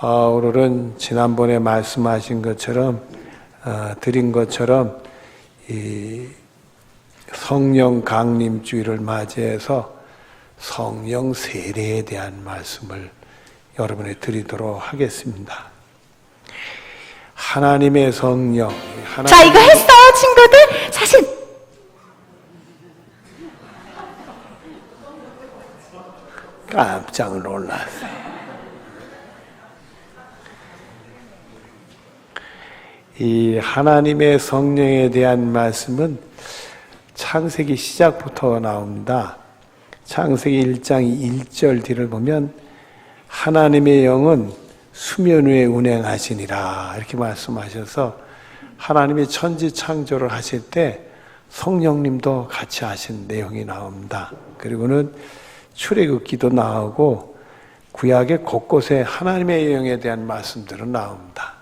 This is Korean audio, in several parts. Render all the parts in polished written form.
오늘은 지난번에 말씀하신 것처럼 드린 것처럼 이 성령 강림주일을 맞이해서 성령 세례에 대한 말씀을 여러분에 드리도록 하겠습니다. 하나님의 성령. 자, 이거 했어, 친구들. 사실 깜짝 놀랐어요. 이 하나님의 성령에 대한 말씀은 창세기 시작부터 나옵니다. 창세기 1장 1절 뒤를 보면 하나님의 영은 수면 위에 운행하시니라 이렇게 말씀하셔서 하나님이 천지 창조를 하실 때 성령님도 같이 하신 내용이 나옵니다. 그리고는 출애굽기도 나오고 구약의 곳곳에 하나님의 영에 대한 말씀들은 나옵니다.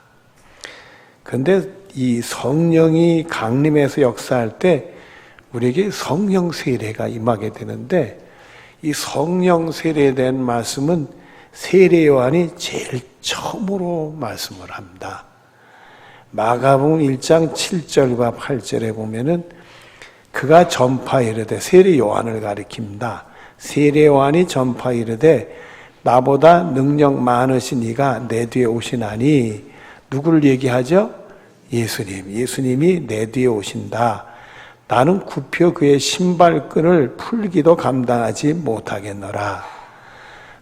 그런데 이 성령이 강림해서 역사할 때 우리에게 성령 세례가 임하게 되는데 이 성령 세례에 대한 말씀은 세례 요한이 제일 처음으로 말씀을 합니다. 마가복음 1장 7절과 8절에 보면은 그가 전파 이르되 세례 요한을 가리킵니다. 세례 요한이 전파 이르되 나보다 능력 많으신 이가 내 뒤에 오시나니 누구를 얘기하죠? 예수님. 예수님이 내 뒤에 오신다. 나는 굽혀 그의 신발끈을 풀기도 감당하지 못하겠노라.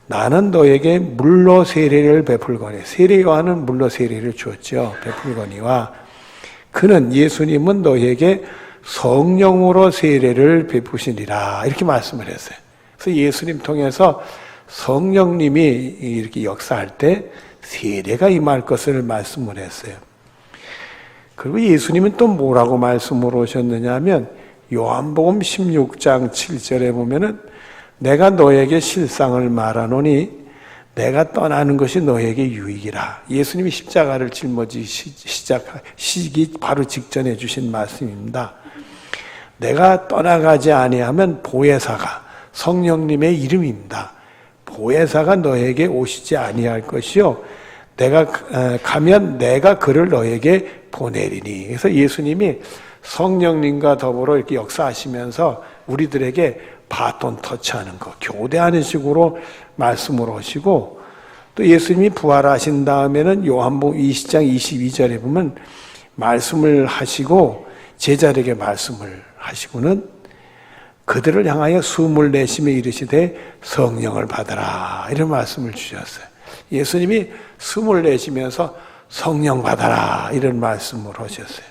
나는 너에게 물로 세례를 베풀거니. 세례 요한은 물로 세례를 주었죠. 베풀거니와 그는 예수님은 너에게 성령으로 세례를 베푸시니라. 이렇게 말씀을 했어요. 그래서 예수님 통해서 성령님이 이렇게 역사할 때 세례가 임할 것을 말씀을 했어요. 그리고 예수님은 또 뭐라고 말씀을 오셨느냐 하면 요한복음 16장 7절에 보면은 내가 너에게 실상을 말하노니 내가 떠나는 것이 너에게 유익이라. 예수님이 십자가를 시작하시기 바로 직전에 주신 말씀입니다. 내가 떠나가지 아니하면 보혜사가 성령님의 이름입니다. 보혜사가 너에게 오시지 아니할 것이요 내가 가면 내가 그를 너에게 보내리니. 그래서 예수님이 성령님과 더불어 이렇게 역사하시면서 우리들에게 바톤 터치하는 거, 교대하는 식으로 말씀을 하시고 또 예수님이 부활하신 다음에는 요한복음 20장 22절에 보면 말씀을 하시고 제자들에게 말씀을 하시고는 그들을 향하여 숨을 내쉬며 이르시되 성령을 받아라 이런 말씀을 주셨어요. 예수님이 숨을 내쉬면서 성령 받아라 이런 말씀을 하셨어요.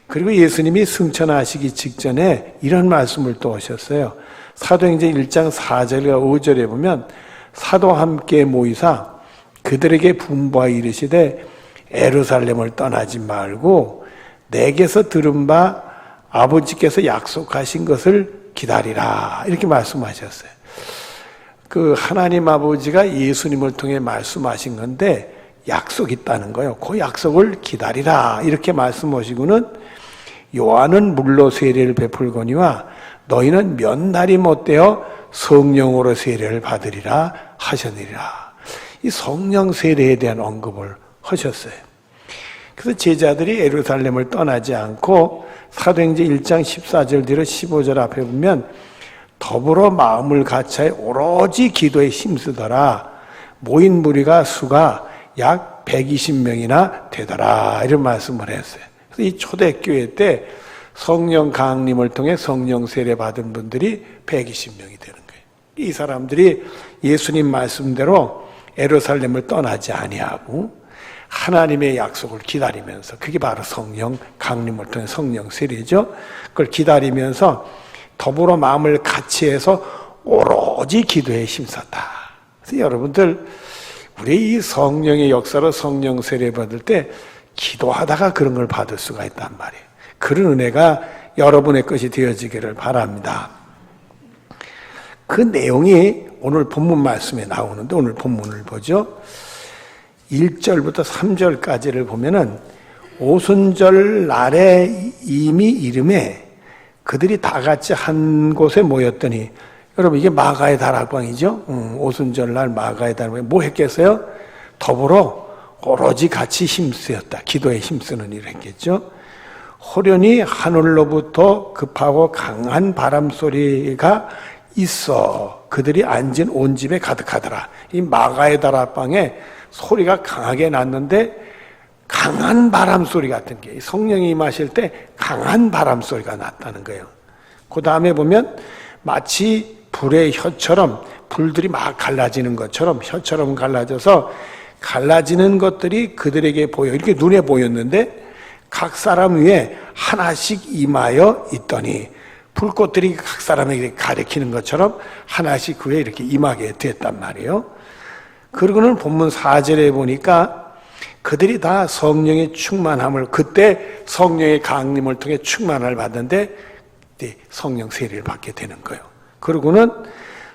그리고 예수님이 승천하시기 직전에 이런 말씀을 또 하셨어요. 사도행전 1장 4절과 5절에 보면 사도와 함께 모이사 그들에게 분부하여 이르시되 예루살렘을 떠나지 말고 내게서 들은 바 아버지께서 약속하신 것을 기다리라 이렇게 말씀하셨어요. 그 하나님 아버지가 예수님을 통해 말씀하신 건데 약속이 있다는 거예요. 그 약속을 기다리라 이렇게 말씀하시고는 요한은 물로 세례를 베풀거니와 너희는 몇 날이 못되어 성령으로 세례를 받으리라 하셨느니라. 이 성령 세례에 대한 언급을 하셨어요. 그래서 제자들이 예루살렘을 떠나지 않고 사도행전 1장 14절 뒤로 15절 앞에 보면 더불어 마음을 같이하여 오로지 기도에 힘쓰더라. 모인 무리가 수가 약 120명이나 되더라 이런 말씀을 했어요. 그래서 이 초대교회 때 성령 강림을 통해 성령 세례 받은 분들이 120명이 되는 거예요. 이 사람들이 예수님 말씀대로 예루살렘을 떠나지 아니하고 하나님의 약속을 기다리면서 그게 바로 성령 강림을 통해 성령 세례죠. 그걸 기다리면서 더불어 마음을 같이 해서 오로지 기도에 힘썼다. 그래서 여러분들 우리 이 성령의 역사로 성령 세례 받을 때 기도하다가 그런 걸 받을 수가 있단 말이에요. 그런 은혜가 여러분의 것이 되어지기를 바랍니다. 그 내용이 오늘 본문 말씀에 나오는데 오늘 본문을 보죠. 1절부터 3절까지를 보면은 오순절 날에 이미 이름에 그들이 다 같이 한 곳에 모였더니 여러분 이게 마가의 다락방이죠. 오순절 날 마가의 다락방에 뭐 했겠어요? 더불어 오로지 같이 힘쓰였다. 기도에 힘쓰는 일을 했겠죠. 호련히 하늘로부터 급하고 강한 바람소리가 있어 그들이 앉은 온 집에 가득하더라. 이 마가의 다락방에 소리가 강하게 났는데 강한 바람소리 같은 게 성령이 임하실 때 강한 바람소리가 났다는 거예요. 그 다음에 보면 마치 불의 혀처럼 불들이 막 갈라지는 것처럼 혀처럼 갈라져서 갈라지는 것들이 그들에게 보여 이렇게 눈에 보였는데 각 사람 위에 하나씩 임하여 있더니 불꽃들이 각 사람에게 가리키는 것처럼 하나씩 그 위에 이렇게 임하게 됐단 말이에요. 그러고는 본문 4절에 보니까 그들이 다 성령의 충만함을 그때 성령의 강림을 통해 충만을 받는데 성령 세례를 받게 되는 거예요. 그러고는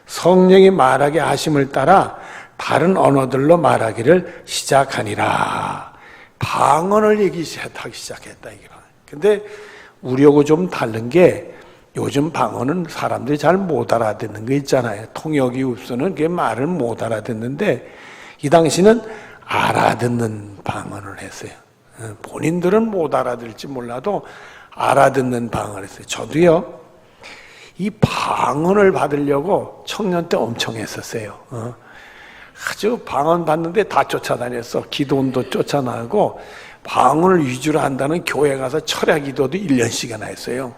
성령이 말하게 하심을 따라 다른 언어들로 말하기를 시작하니라. 방언을 얘기하기 시작했다 이게. 근데 우리하고 좀 다른 게 요즘 방언은 사람들이 잘 못 알아듣는 거 있잖아요. 통역이 없으면 그게 말을 못 알아듣는데 이 당시는 알아듣는 방언을 했어요. 본인들은 못 알아들을지 몰라도 알아듣는 방언을 했어요. 저도요, 이 방언을 받으려고 청년 때 엄청 했었어요. 아주 방언 받는데 다 쫓아다녔어. 기도원도 쫓아나고 방언을 위주로 한다는 교회 가서 철야 기도도 1년씩이나 했어요.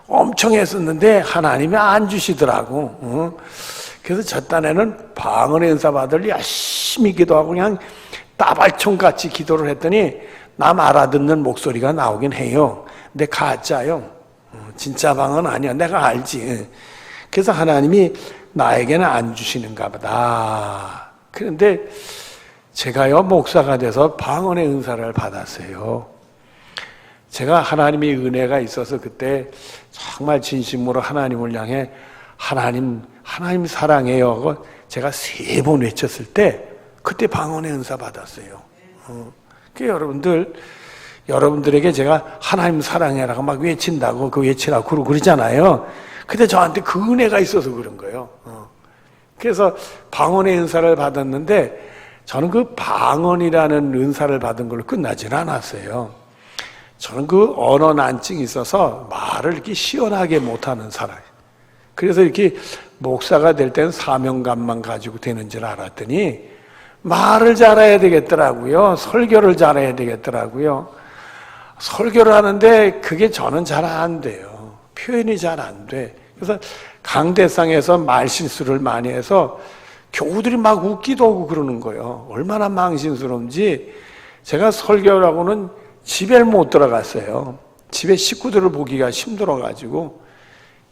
엄청 했었는데 하나님이 안 주시더라고. 그래서 저 딴에는 방언의 은사 받을 열심히 기도하고 그냥 따발총같이 기도를 했더니 남 알아듣는 목소리가 나오긴 해요. 근데 가짜요. 진짜 방언 아니야. 내가 알지. 그래서 하나님이 나에게는 안 주시는가 보다. 그런데 제가요, 목사가 돼서 방언의 은사를 받았어요. 제가 하나님의 은혜가 있어서 그때 정말 진심으로 하나님을 향해 하나님 사랑해요. 제가 3번 외쳤을 때 그때 방언의 은사 받았어요. 그 여러분들에게 제가 하나님 사랑해라고 막 외친다고 그 외치라고 그러잖아요. 근데 저한테 그 은혜가 있어서 그런 거예요. 그래서 방언의 은사를 받았는데 저는 그 방언이라는 은사를 받은 걸로 끝나질 않았어요. 저는 그 언어 난증이 있어서 말을 이렇게 시원하게 못하는 사람. 그래서 이렇게 목사가 될 때는 사명감만 가지고 되는 줄 알았더니 말을 잘해야 되겠더라고요. 설교를 잘해야 되겠더라고요. 설교를 하는데 그게 저는 잘 안 돼요. 표현이 잘 안 돼. 그래서 강대상에서 말 실수를 많이 해서 교우들이 막 웃기도 하고 그러는 거예요. 얼마나 망신스러운지. 제가 설교를 하고는 집에 못 들어갔어요. 집에 식구들을 보기가 힘들어가지고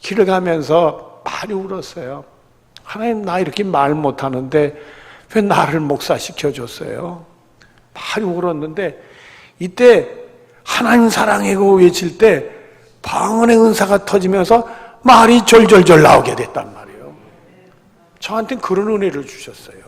길을 가면서 많이 울었어요. 하나님, 나 이렇게 말 못하는데 왜 나를 목사시켜줬어요? 많이 울었는데 이때 하나님 사랑해고 외칠 때 방언의 은사가 터지면서 말이 절절절 나오게 됐단 말이에요. 저한테는 그런 은혜를 주셨어요.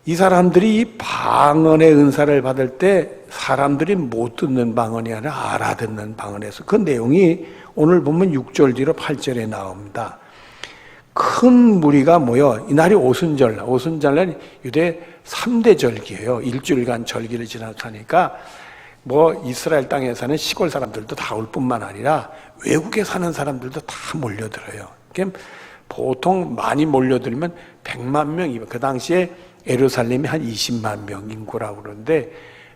이 사람들이 이 방언의 은사를 받을 때 사람들이 못 듣는 방언이 아니라 알아듣는 방언에서 그 내용이 오늘 보면 6절 뒤로 8절에 나옵니다. 큰 무리가 모여 이날이 오순절날, 오순절날 유대 3대 절기예요. 일주일간 절기를 지나가니까 뭐 이스라엘 땅에 사는 시골 사람들도 다 올 뿐만 아니라 외국에 사는 사람들도 다 몰려들어요. 그러니까 보통 많이 몰려들면 100만 명이면 그 당시에 예루살렘이 한 20만 명 인구라고 그러는데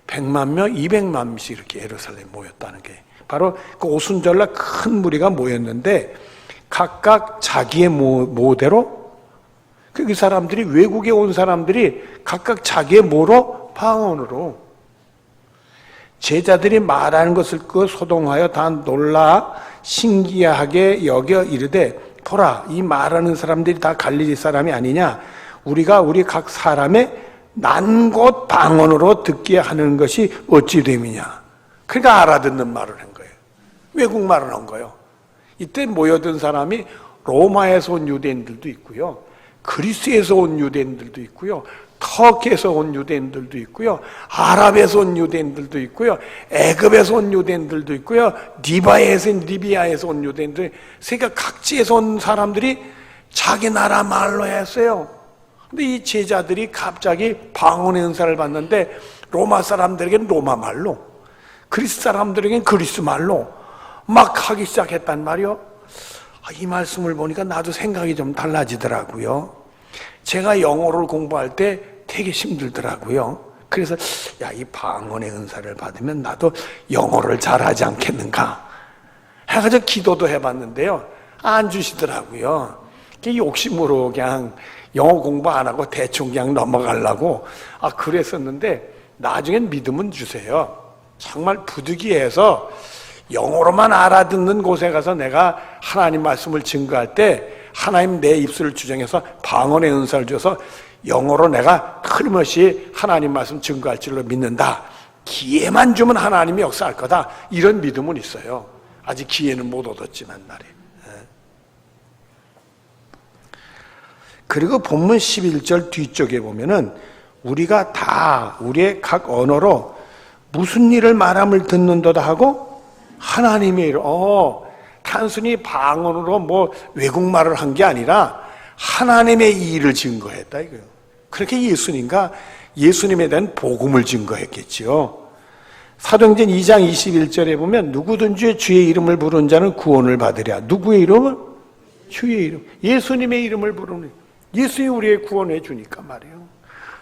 100만 명, 200만 명씩 이렇게 예루살렘에 모였다는 게 바로 그 오순절날 큰 무리가 모였는데 각각 자기의 모대로 그 사람들이 외국에 온 사람들이 각각 자기의 모로 방언으로 제자들이 말하는 것을 그 소동하여 다 놀라 신기하게 여겨 이르되 보라 이 말하는 사람들이 다 갈릴리 사람이 아니냐 우리가 우리 각 사람의 난 곳 방언으로 듣게 하는 것이 어찌 됨이냐. 그러니까 알아듣는 말을 한 거예요. 외국 말을 한 거예요. 이때 모여든 사람이 로마에서 온 유대인들도 있고요. 그리스에서 온 유대인들도 있고요. 터키에서 온 유대인들도 있고요. 아랍에서 온 유대인들도 있고요. 애굽에서 온 유대인들도 있고요. 리비아에서 온 유대인들, 세계 각지에서 온 사람들이 자기 나라 말로 했어요. 근데 이 제자들이 갑자기 방언의 은사를 받는데 로마 사람들에게는 로마 말로, 그리스 사람들에게는 그리스 말로 막 하기 시작했단 말이요. 이 말씀을 보니까 나도 생각이 좀 달라지더라고요. 제가 영어를 공부할 때 되게 힘들더라고요. 그래서 이 방언의 은사를 받으면 나도 영어를 잘하지 않겠는가 해가지고 기도도 해봤는데요. 안 주시더라고요. 욕심으로 그냥 영어 공부 안 하고 대충 그냥 넘어가려고 그랬었는데 나중엔 믿으면 주세요. 정말 부득이해서 영어로만 알아듣는 곳에 가서 내가 하나님 말씀을 증거할 때 하나님 내 입술을 주정해서 방언의 은사를 줘서 영어로 내가 틀림없이 하나님 말씀 증거할 줄로 믿는다. 기회만 주면 하나님이 역사할 거다. 이런 믿음은 있어요. 아직 기회는 못 얻었지만 말이에요. 그리고 본문 11절 뒤쪽에 보면은 우리가 다 우리의 각 언어로 무슨 일을 말함을 듣는도다 하고 하나님의 일, 단순히 방언으로 뭐 외국말을 한 게 아니라 하나님의 일을 증거했다 이거예요. 그렇게 예수님과 예수님에 대한 복음을 증거했겠지요. 사도행전 2장 21절에 보면 누구든지 주의 이름을 부르는 자는 구원을 받으랴. 누구의 이름은? 주의 이름. 예수님의 이름을 부르는, 예수님이 우리의 구원해 주니까 말이에요.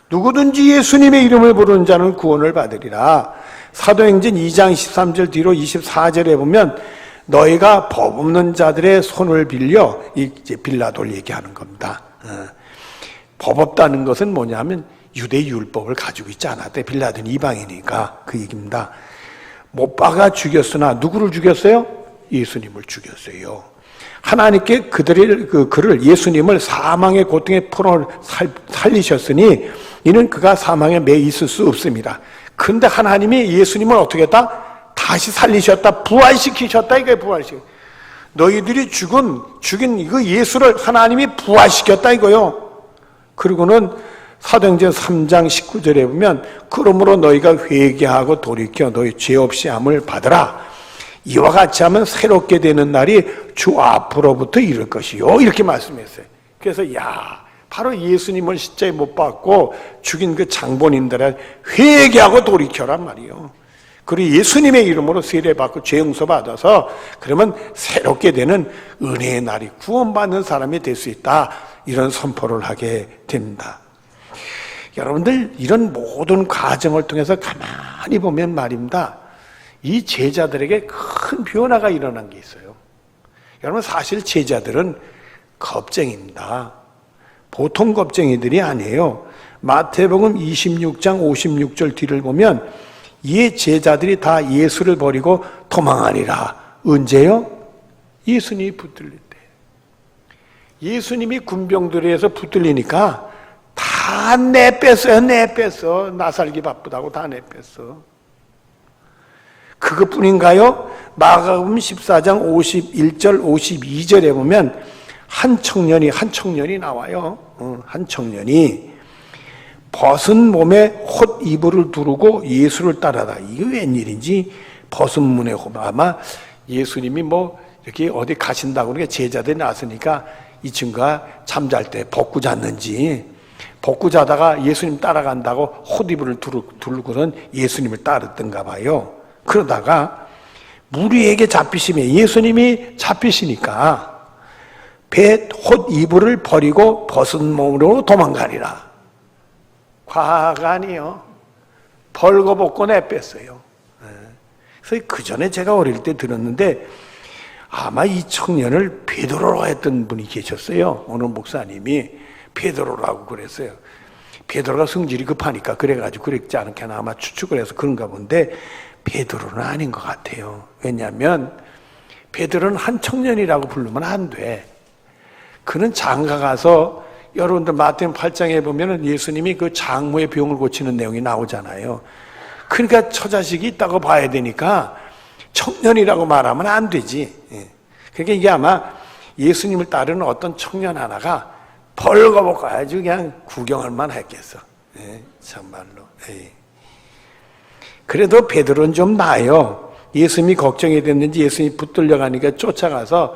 누구든지 예수님의 이름을 부르는 자는 구원을 받으리라. 사도행전 2장 13절 뒤로 24절에 보면 너희가 법 없는 자들의 손을 빌려, 이제 빌라도를 얘기하는 겁니다. 법 없다는 것은 뭐냐면 유대 율법을 가지고 있지 않았대. 빌라도는 이방이니까 그 얘기입니다. 못 박아 죽였으나 누구를 죽였어요? 예수님을 죽였어요. 하나님께 그를 예수님을 사망의 고통에 풀어 살리셨으니 이는 그가 사망에 매 있을 수 없습니다. 그런데 하나님이 예수님을 어떻게 했다? 다시 살리셨다. 부활시키셨다. 이게 부활시켰다. 너희들이 죽인 이거 예수를 하나님이 부활시켰다 이거요. 그리고는 사도행전 3장 19절에 보면 그러므로 너희가 회개하고 돌이켜 너희 죄 없이 함을 받으라. 이와 같이 하면 새롭게 되는 날이 주 앞으로부터 이를 것이요. 이렇게 말씀했어요. 그래서 바로 예수님을 십자가에 못 박고 죽인 그 장본인들의 회개하고 돌이켜란 말이에요. 그리고 예수님의 이름으로 세례받고 죄 용서받아서 그러면 새롭게 되는 은혜의 날이 구원받는 사람이 될 수 있다. 이런 선포를 하게 됩니다. 여러분들 이런 모든 과정을 통해서 가만히 보면 말입니다. 이 제자들에게 큰 변화가 일어난 게 있어요. 여러분 사실 제자들은 겁쟁입니다. 보통 겁쟁이들이 아니에요. 마태복음 26장 56절 뒤를 보면 이 제자들이 다 예수를 버리고 도망하니라. 언제요? 예수님이 붙들릴 때. 예수님이 군병들에 의해서 붙들리니까 다 내뺐어요. 나살기 바쁘다고 다 내뺐어. 그것뿐인가요? 마가복음 14장 51절 52절에 보면 한 청년이 나와요. 한 청년이 벗은 몸에 헛 이불을 두르고 예수를 따라다. 이게 웬일인지 벗은 몸에 아마 예수님이 뭐 이렇게 어디 가신다고 그러니까 제자들이 나서니까 이 친구가 잠잘 때 벗고 잤는지 벗고 자다가 예수님 따라간다고 헛 이불을 두르고는 예수님을 따랐던가 봐요. 그러다가 무리에게 잡히시면 예수님이 잡히시니까 배 헛 이불을 버리고 벗은 몸으로 도망가리라. 과가 아니요. 벌거벗고 내뺐어요. 그래서 그 전에 제가 어릴 때 들었는데 아마 이 청년을 베드로라고 했던 분이 계셨어요. 어느 목사님이 베드로라고 그랬어요. 베드로가 성질이 급하니까 그래가지고 그랬지 않겠나 아마 추측을 해서 그런가 본데 베드로는 아닌 것 같아요. 왜냐하면 베드로는 한 청년이라고 부르면 안 돼. 그는 장가 가서 여러분들 마태복음 8장에 보면은 예수님이 그 장모의 병을 고치는 내용이 나오잖아요. 그러니까 처자식이 있다고 봐야 되니까 청년이라고 말하면 안 되지. 그러니까 이게 아마 예수님을 따르는 어떤 청년 하나가 벌거벗고 아주 그냥 구경할 만 했겠어. 정말로. 그래도 베드로는 좀 나아요. 예수님이 걱정이 됐는지 예수님이 붙들려 가니까 쫓아가서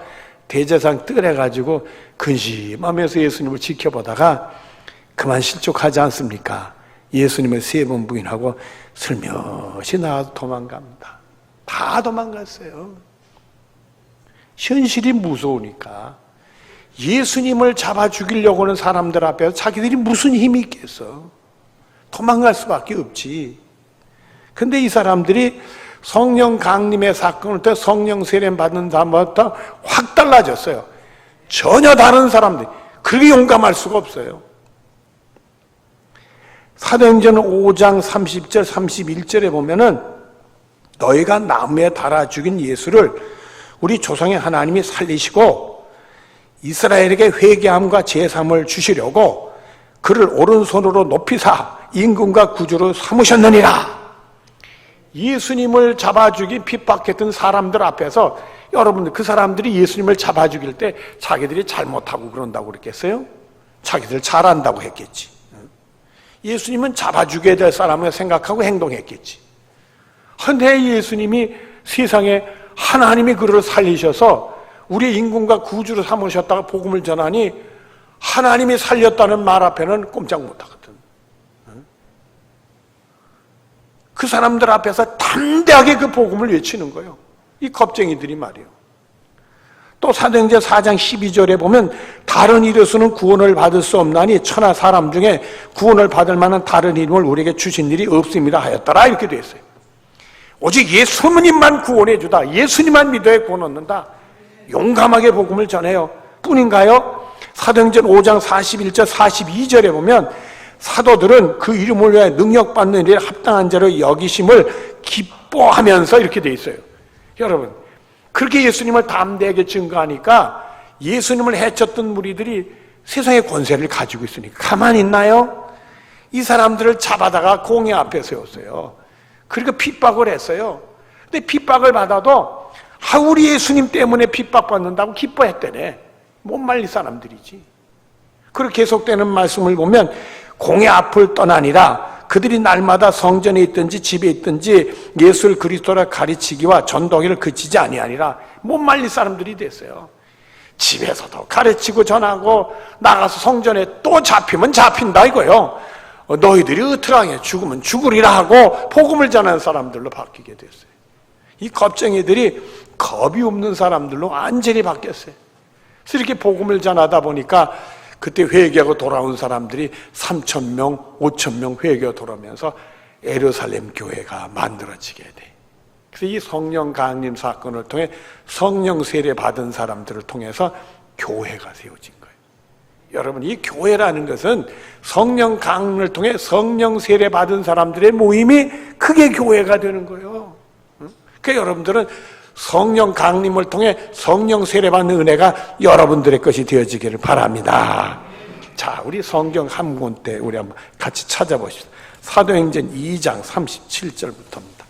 대제사장 뜰해가지고 근심하면서 예수님을 지켜보다가 그만 실족하지 않습니까? 예수님을 3번 부인하고 슬며시 나와서 도망갑니다. 다 도망갔어요. 현실이 무서우니까 예수님을 잡아 죽이려고 하는 사람들 앞에서 자기들이 무슨 힘이 있겠어? 도망갈 수밖에 없지. 근데 이 사람들이 성령 강림의 사건을 통해 성령 세례 받는 다음부터 확 달라졌어요. 전혀 다른 사람들. 그렇게 용감할 수가 없어요. 사도행전 5장 30절 31절에 보면은 너희가 나무에 달아 죽인 예수를 우리 조상의 하나님이 살리시고 이스라엘에게 회개함과 제삼을 주시려고 그를 오른손으로 높이사 임금과 구주로 삼으셨느니라. 예수님을 잡아 죽이 핍박했던 사람들 앞에서 여러분들 그 사람들이 예수님을 잡아 죽일 때 자기들이 잘못하고 그런다고 그랬겠어요? 자기들 잘한다고 했겠지. 예수님은 잡아 죽여야 될 사람을 생각하고 행동했겠지. 그런데 예수님이 세상에 하나님이 그를 살리셔서 우리의 임금과 구주로 삼으셨다가 복음을 전하니 하나님이 살렸다는 말 앞에는 꼼짝 못하거든. 그 사람들 앞에서 담대하게 그 복음을 외치는 거예요. 이 겁쟁이들이 말이에요. 또 사도행전 4장 12절에 보면 다른 이로서는 구원을 받을 수 없나니 천하 사람 중에 구원을 받을 만한 다른 이름을 우리에게 주신 일이 없습니다 하였더라 이렇게 되어 있어요. 오직 예수님만 구원해 주다. 예수님만 믿어야 구원 얻는다. 용감하게 복음을 전해요. 뿐인가요? 사도행전 5장 41절 42절에 보면 사도들은 그 이름을 위해 능력받는 일에 합당한 자로 여기심을 기뻐하면서 이렇게 되어 있어요. 여러분 그렇게 예수님을 담대하게 증거하니까 예수님을 해쳤던 무리들이 세상의 권세를 가지고 있으니까 가만히 있나요? 이 사람들을 잡아다가 공회 앞에 세웠어요. 그러니까 핍박을 했어요. 근데 핍박을 받아도 우리 예수님 때문에 핍박받는다고 기뻐했대네. 못 말릴 사람들이지. 그렇게 계속되는 말씀을 보면 공회 앞을 떠나니라 그들이 날마다 성전에 있든지 집에 있든지 예수를 그리스도라 가르치기와 전도하기를 그치지 아니하니라. 못 말릴 사람들이 됐어요. 집에서도 가르치고 전하고 나가서 성전에 또 잡히면 잡힌다 이거요. 너희들이 어떡하냐 죽으면 죽으리라 하고 복음을 전하는 사람들로 바뀌게 됐어요. 이 겁쟁이들이 겁이 없는 사람들로 완전히 바뀌었어요. 그래서 이렇게 복음을 전하다 보니까 그때 회개하고 돌아온 사람들이 3,000명, 5,000명 회개하고 돌아오면서 예루살렘 교회가 만들어지게 돼. 그래서 이 성령 강림 사건을 통해 성령 세례 받은 사람들을 통해서 교회가 세워진 거예요. 여러분 이 교회라는 것은 성령 강림을 통해 성령 세례 받은 사람들의 모임이 그게 교회가 되는 거예요. 그러니까 여러분들은 성령 강림을 통해 성령 세례받는 은혜가 여러분들의 것이 되어지기를 바랍니다. 자, 우리 성경 한 권 때 우리 한번 같이 찾아보시죠. 사도행전 2장 37절부터입니다.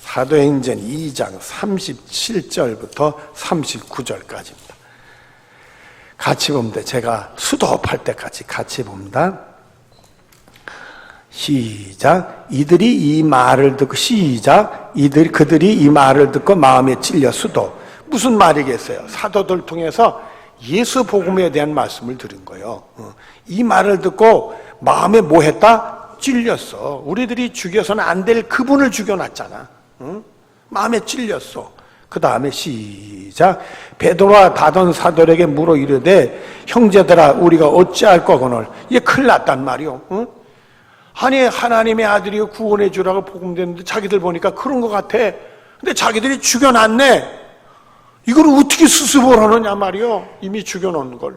사도행전 2장 37절부터 39절까지입니다. 같이 봅니다. 제가 수도업할 때까지 같이 봅니다. 시작. 이들이 이 말을 듣고 시작. 그들이 이 말을 듣고 마음에 찔려 수도. 무슨 말이겠어요? 사도들 통해서 예수 복음에 대한 말씀을 들은 거예요. 이 말을 듣고 마음에 뭐 했다? 찔렸어. 우리들이 죽여서는 안 될 그분을 죽여놨잖아. 마음에 찔렸어. 그 다음에 시작. 베드로와 다른 사도에게 물어 이르되 형제들아 우리가 어찌할 거거늘. 이게 큰일 났단 말이요. 아니 하나님의 아들이 구원해 주라고 복음되는데 자기들 보니까 그런 것 같아. 근데 자기들이 죽여놨네. 이걸 어떻게 수습을 하느냐 말이요. 이미 죽여놓은 걸.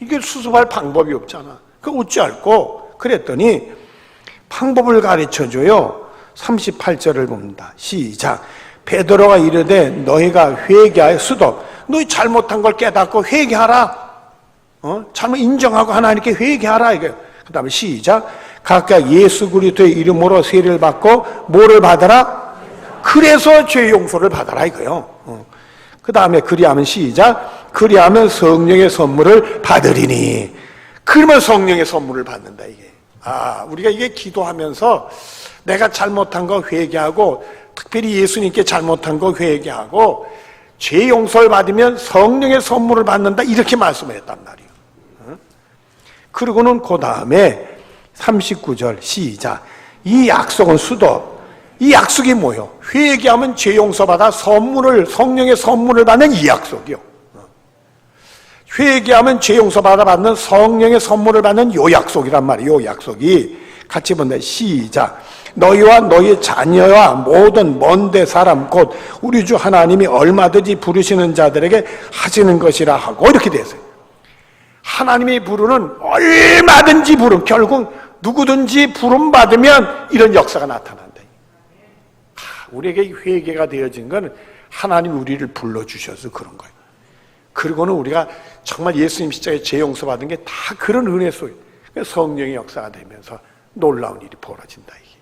이게 수습할 방법이 없잖아. 그 어찌할꼬? 그랬더니 방법을 가르쳐줘요. 38절을 봅니다. 시작. 베드로가 이르되 너희가 회개하여 수도. 너희 잘못한 걸 깨닫고 회개하라. 잘못 인정하고 하나님께 회개하라 이거예요. 그 다음에 시작. 각각 예수 그리스도의 이름으로 세례를 받고 뭐를 받아라? 그래서 죄 용서를 받아라 이거요. 그 다음에 그리하면 시작. 그리하면 성령의 선물을 받으리니. 그러면 성령의 선물을 받는다 이게. 우리가 이게 기도하면서 내가 잘못한 거 회개하고, 특별히 예수님께 잘못한 거 회개하고, 죄 용서를 받으면 성령의 선물을 받는다, 이렇게 말씀을 했단 말이에요. 그리고는 그 다음에 39절 시작. 이 약속은 수도. 이 약속이 뭐예요? 회개하면 죄 용서받아 성령의 선물을 받는 이 약속이요. 회개하면 죄 용서받아 받는 성령의 선물을 받는 요 약속이란 말이에요. 요 약속이 같이 본다. 시작. 너희와 너희 자녀와 모든 먼데 사람 곧 우리 주 하나님이 얼마든지 부르시는 자들에게 하시는 것이라 하고, 이렇게 되었어요. 하나님이 부르는 얼마든지 부름, 결국 누구든지 부름 받으면 이런 역사가 나타난다. 우리에게 회개가 되어진 건 하나님이 우리를 불러주셔서 그런 거예요. 그리고는 우리가 정말 예수님 십자가에 죄 용서받은 게 다 그런 은혜 속에 성령의 역사가 되면서 놀라운 일이 벌어진다. 이게.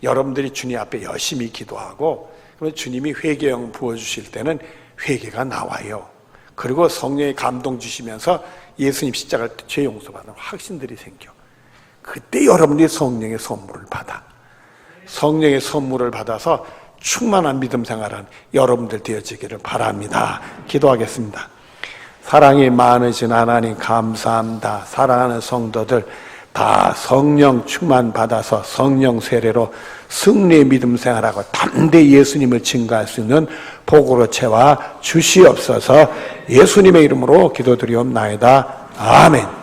여러분들이 주님 앞에 열심히 기도하고, 그러면 주님이 회개형 부어주실 때는 회개가 나와요. 그리고 성령의 감동 주시면서 예수님 십자가 죄 용서받는 확신들이 생겨. 그때 여러분들이 성령의 선물을 받아. 성령의 선물을 받아서 충만한 믿음 생활은 여러분들 되어지기를 바랍니다. 기도하겠습니다. 사랑이 많으신 하나님 감사합니다. 사랑하는 성도들 다 성령 충만 받아서 성령 세례로 승리의 믿음 생활하고 담대히 예수님을 증거할 수 있는 복으로 채워 주시옵소서. 예수님의 이름으로 기도드리옵나이다. 아멘.